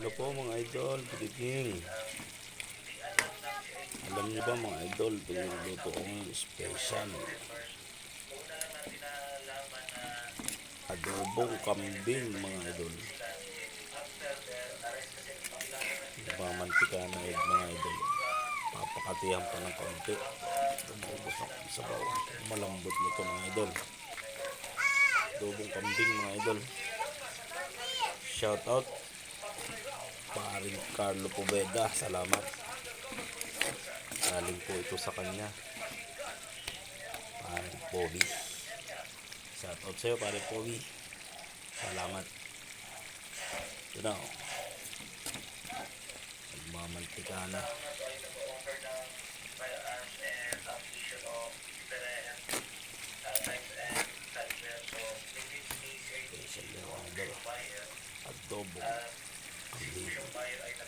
Hello po mga idol, good evening. Alam niyo ba mga idol, pinagluto ko ng special adobong kambing mga idol. Mamantika na yun mga idol. Papakatihan pa ng konti. Lumubos ako sa bawah. Malambot na ito mga idol. Adobong kambing mga idol. Shout out Paring Carlo Poveda, salamat. Galing po ito sa kanya. Paring Povi. Shout out sa'yo Paring Povi. Salamat. Ito na o. Nagmamantika na. Special na mga idol. Adobo kambing.